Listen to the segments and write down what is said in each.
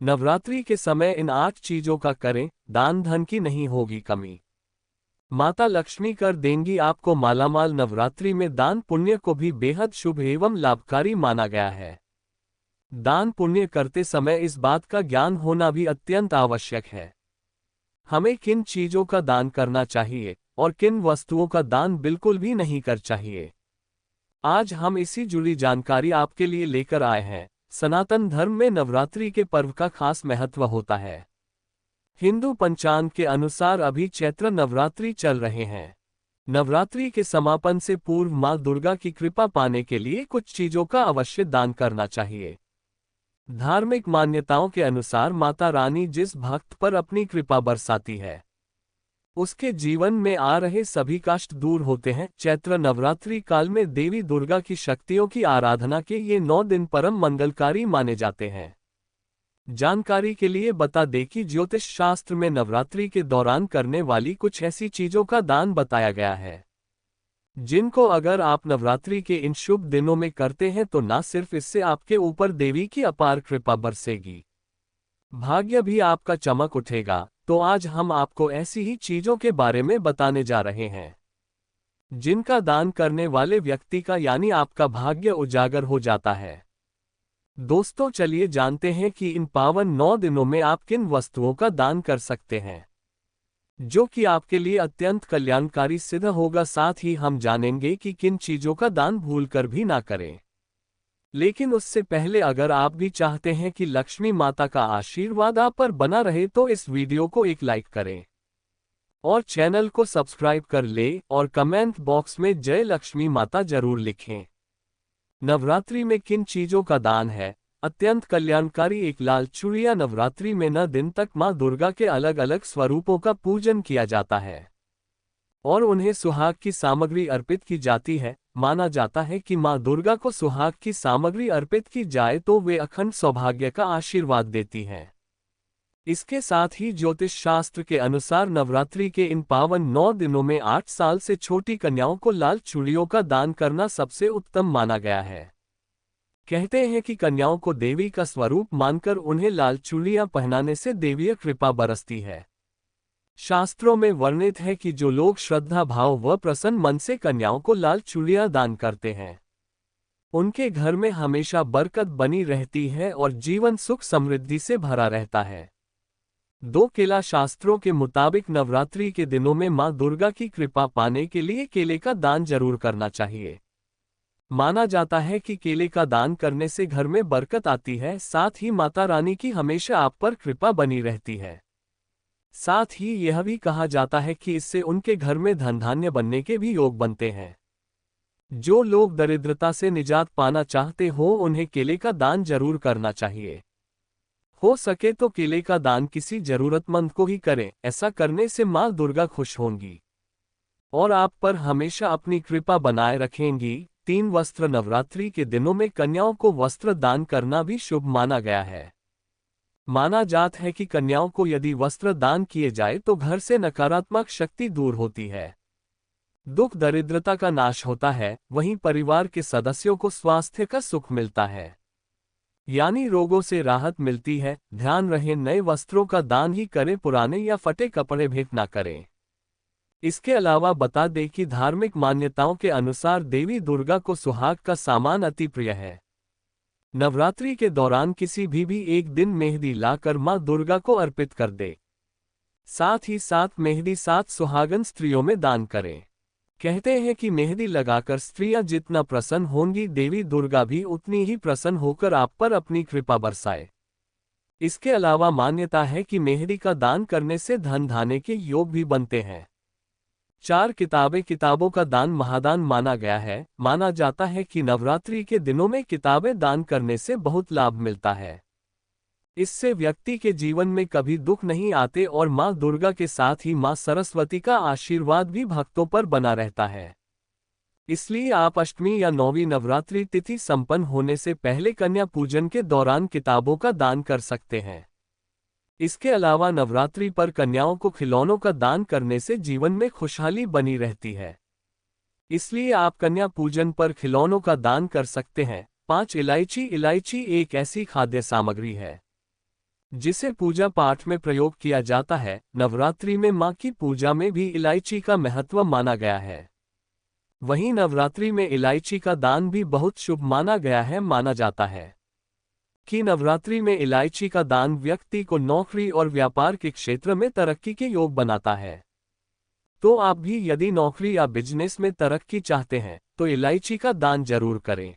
नवरात्रि के समय इन 8 चीजों का करें, दान धन की नहीं होगी कमी। माता लक्ष्मी कर देंगी आपको मालामाल। नवरात्रि में दान पुण्य को भी बेहद शुभ एवं लाभकारी माना गया है। दान पुण्य करते समय इस बात का ज्ञान होना भी अत्यंत आवश्यक है। हमें किन चीजों का दान करना चाहिए और किन वस्तुओं का दान बिल्कुल भी नहीं कर चाहिए, आज हम इसी जुड़ी जानकारी आपके लिए लेकर आए हैं। सनातन धर्म में नवरात्रि के पर्व का खास महत्व होता है। हिंदू पंचांग के अनुसार अभी चैत्र नवरात्रि चल रहे हैं। नवरात्रि के समापन से पूर्व मां दुर्गा की कृपा पाने के लिए कुछ चीजों का अवश्य दान करना चाहिए। धार्मिक मान्यताओं के अनुसार माता रानी जिस भक्त पर अपनी कृपा बरसाती है, उसके जीवन में आ रहे सभी कष्ट दूर होते हैं। चैत्र नवरात्रि काल में देवी दुर्गा की शक्तियों की आराधना के ये 9 दिन परम मंगलकारी माने जाते हैं। जानकारी के लिए बता दें कि ज्योतिष शास्त्र में नवरात्रि के दौरान करने वाली कुछ ऐसी चीजों का दान बताया गया है, जिनको अगर आप नवरात्रि के इन शुभ दिनों में करते हैं तो न सिर्फ इससे आपके ऊपर देवी की अपार कृपा बरसेगी, भाग्य भी आपका चमक उठेगा। तो आज हम आपको ऐसी ही चीजों के बारे में बताने जा रहे हैं, जिनका दान करने वाले व्यक्ति का यानी आपका भाग्य उजागर हो जाता है। दोस्तों चलिए जानते हैं कि इन पावन 9 दिनों में आप किन वस्तुओं का दान कर सकते हैं, जो कि आपके लिए अत्यंत कल्याणकारी सिद्ध होगा। साथ ही हम जानेंगे कि किन चीजों का दान भूलकर भी ना करें। लेकिन उससे पहले अगर आप भी चाहते हैं कि लक्ष्मी माता का आशीर्वाद आप पर बना रहे तो इस वीडियो को एक लाइक करें और चैनल को सब्सक्राइब कर ले और कमेंट बॉक्स में जय लक्ष्मी माता जरूर लिखें। नवरात्रि में किन चीजों का दान है अत्यंत कल्याणकारी? एक लाल चूड़िया। नवरात्रि में 9 दिन तक मां दुर्गा के अलग अलग स्वरूपों का पूजन किया जाता है और उन्हें सुहाग की सामग्री अर्पित की जाती है। माना जाता है कि मां दुर्गा को सुहाग की सामग्री अर्पित की जाए तो वे अखंड सौभाग्य का आशीर्वाद देती हैं। इसके साथ ही ज्योतिष शास्त्र के अनुसार नवरात्रि के इन पावन 9 दिनों में 8 साल से छोटी कन्याओं को लाल चूड़ियों का दान करना सबसे उत्तम माना गया है। कहते हैं कि कन्याओं को देवी का स्वरूप मानकर उन्हें लाल चूड़ियां पहनाने से देवीय कृपा बरसती है। शास्त्रों में वर्णित है कि जो लोग श्रद्धा भाव व प्रसन्न मन से कन्याओं को लाल चूड़ियां दान करते हैं, उनके घर में हमेशा बरकत बनी रहती है और जीवन सुख समृद्धि से भरा रहता है। 2 केला। शास्त्रों के मुताबिक नवरात्रि के दिनों में मां दुर्गा की कृपा पाने के लिए केले का दान जरूर करना चाहिए। माना जाता है कि केले का दान करने से घर में बरकत आती है, साथ ही माता रानी की हमेशा आप पर कृपा बनी रहती है। साथ ही यह भी कहा जाता है कि इससे उनके घर में धन धान्य बनने के भी योग बनते हैं। जो लोग दरिद्रता से निजात पाना चाहते हो उन्हें केले का दान जरूर करना चाहिए। हो सके तो केले का दान किसी जरूरतमंद को ही करें, ऐसा करने से मां दुर्गा खुश होंगी और आप पर हमेशा अपनी कृपा बनाए रखेंगी। 3 वस्त्र। नवरात्रि के दिनों में कन्याओं को वस्त्र दान करना भी शुभ माना गया है। माना जाता है कि कन्याओं को यदि वस्त्र दान किए जाए तो घर से नकारात्मक शक्ति दूर होती है, दुख दरिद्रता का नाश होता है, वहीं परिवार के सदस्यों को स्वास्थ्य का सुख मिलता है, यानी रोगों से राहत मिलती है। ध्यान रहे नए वस्त्रों का दान ही करें, पुराने या फटे कपड़े भेंट ना करें। इसके अलावा बता दें कि धार्मिक मान्यताओं के अनुसार देवी दुर्गा को सुहाग का सामान अति प्रिय है। नवरात्रि के दौरान किसी भी एक दिन मेहंदी लाकर मां दुर्गा को अर्पित कर दे। साथ ही साथ मेहंदी 7 सुहागन स्त्रियों में दान करें। कहते हैं कि मेहंदी लगाकर स्त्रियां जितना प्रसन्न होंगी, देवी दुर्गा भी उतनी ही प्रसन्न होकर आप पर अपनी कृपा बरसाए। इसके अलावा मान्यता है कि मेहंदी का दान करने से धन धान्य के योग भी बनते हैं। 4 किताबें। किताबों का दान महादान माना गया है। माना जाता है कि नवरात्रि के दिनों में किताबें दान करने से बहुत लाभ मिलता है। इससे व्यक्ति के जीवन में कभी दुख नहीं आते और मां दुर्गा के साथ ही मां सरस्वती का आशीर्वाद भी भक्तों पर बना रहता है। इसलिए आप अष्टमी या 9वीं नवरात्रि तिथि संपन्न होने से पहले कन्या पूजन के दौरान किताबों का दान कर सकते हैं। इसके अलावा नवरात्रि पर कन्याओं को खिलौनों का दान करने से जीवन में खुशहाली बनी रहती है। इसलिए आप कन्या पूजन पर खिलौनों का दान कर सकते हैं। 5 इलायची। इलायची एक ऐसी खाद्य सामग्री है जिसे पूजा पाठ में प्रयोग किया जाता है। नवरात्रि में मां की पूजा में भी इलायची का महत्व माना गया है। वहीं नवरात्रि में इलायची का दान भी बहुत शुभ माना गया है। माना जाता है कि नवरात्रि में इलायची का दान व्यक्ति को नौकरी और व्यापार के क्षेत्र में तरक्की के योग बनाता है। तो आप भी यदि नौकरी या बिजनेस में तरक्की चाहते हैं तो इलायची का दान जरूर करें।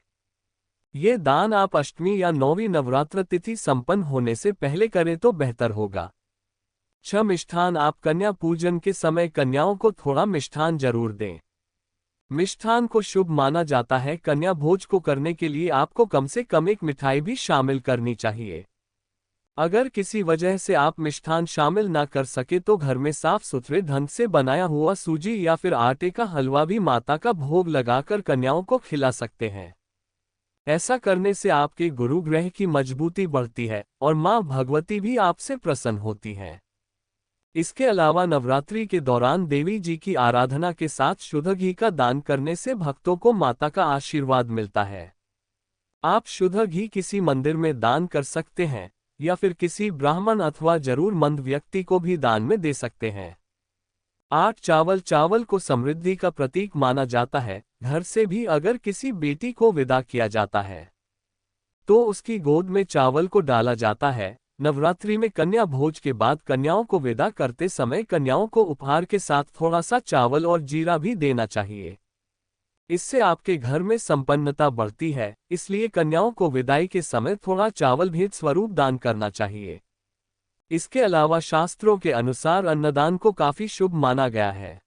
ये दान आप अष्टमी या नौवीं नवरात्र तिथि संपन्न होने से पहले करें तो बेहतर होगा। 6 मिष्ठान। आप कन्या पूजन के समय कन्याओं को थोड़ा मिष्ठान जरूर दें। मिष्ठान को शुभ माना जाता है। कन्या भोज को करने के लिए आपको कम से कम एक मिठाई भी शामिल करनी चाहिए। अगर किसी वजह से आप मिष्ठान शामिल ना कर सके तो घर में साफ सुथरे ढंग से बनाया हुआ सूजी या फिर आटे का हलवा भी माता का भोग लगाकर कन्याओं को खिला सकते हैं। ऐसा करने से आपके गुरु ग्रह की मजबूती बढ़ती है और मां भगवती भी आपसे प्रसन्न होती हैं। इसके अलावा नवरात्रि के दौरान देवी जी की आराधना के साथ शुद्ध घी का दान करने से भक्तों को माता का आशीर्वाद मिलता है। आप शुद्ध घी किसी मंदिर में दान कर सकते हैं या फिर किसी ब्राह्मण अथवा जरूरतमंद व्यक्ति को भी दान में दे सकते हैं। 8 चावल। चावल को समृद्धि का प्रतीक माना जाता है। घर से भी अगर किसी बेटी को विदा किया जाता है तो उसकी गोद में चावल को डाला जाता है। नवरात्रि में कन्या भोज के बाद कन्याओं को विदा करते समय कन्याओं को उपहार के साथ थोड़ा सा चावल और जीरा भी देना चाहिए। इससे आपके घर में संपन्नता बढ़ती है, इसलिए कन्याओं को विदाई के समय थोड़ा चावल भेंट स्वरूप दान करना चाहिए। इसके अलावा शास्त्रों के अनुसार अन्नदान को काफी शुभ माना गया है,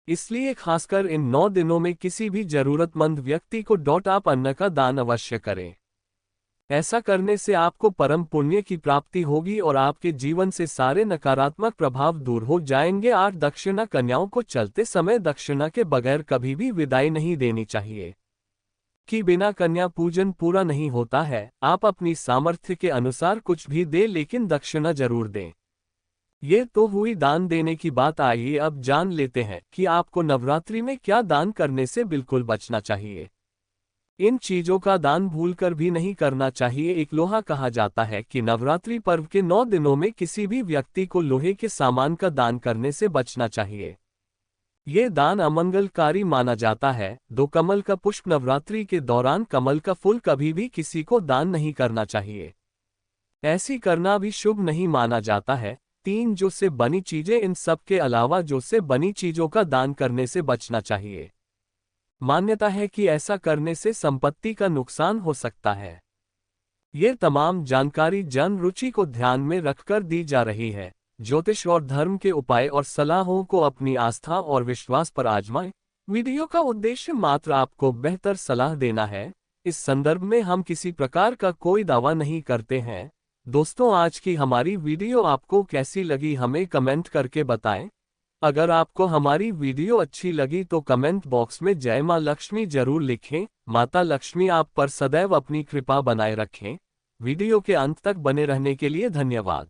इसलिए खासकर इन 9 दिनों में किसी भी जरूरतमंद व्यक्ति को आप अन्न का दान अवश्य करें। ऐसा करने से आपको परम पुण्य की प्राप्ति होगी और आपके जीवन से सारे नकारात्मक प्रभाव दूर हो जाएंगे। 8 दक्षिणा। कन्याओं को चलते समय दक्षिणा के बगैर कभी भी विदाई नहीं देनी चाहिए कि बिना कन्या पूजन पूरा नहीं होता है। आप अपनी सामर्थ्य के अनुसार कुछ भी दें लेकिन दक्षिणा जरूर दें। ये तो हुई दान देने की बात। आइए अब जान लेते हैं कि आपको नवरात्रि में क्या दान करने से बिल्कुल बचना चाहिए। इन चीजों का दान भूलकर भी नहीं करना चाहिए। एक लोहा कहा जाता है कि नवरात्रि पर्व के 9 दिनों में किसी भी व्यक्ति को लोहे के सामान का दान करने से बचना चाहिए। ये दान अमंगलकारी माना जाता है। 2 कमल का पुष्प। नवरात्रि के दौरान कमल का फूल कभी भी किसी को दान नहीं करना चाहिए। ऐसी करना भी शुभ नहीं माना जाता है। 3 जो से बनी चीजें। इन सब के अलावा जो से बनी चीजों का दान करने से बचना चाहिए। मान्यता है कि ऐसा करने से संपत्ति का नुकसान हो सकता है। ये तमाम जानकारी जन रुचि को ध्यान में रखकर दी जा रही है। ज्योतिष और धर्म के उपाय और सलाहों को अपनी आस्था और विश्वास पर आजमाएं। वीडियो का उद्देश्य मात्र आपको बेहतर सलाह देना है। इस संदर्भ में हम किसी प्रकार का कोई दावा नहीं करते हैं। दोस्तों, आज की हमारी वीडियो आपको कैसी लगी हमें कमेंट करके बताएं। अगर आपको हमारी वीडियो अच्छी लगी तो कमेंट बॉक्स में जय मां लक्ष्मी जरूर लिखें। माता लक्ष्मी आप पर सदैव अपनी कृपा बनाए रखें। वीडियो के अंत तक बने रहने के लिए धन्यवाद।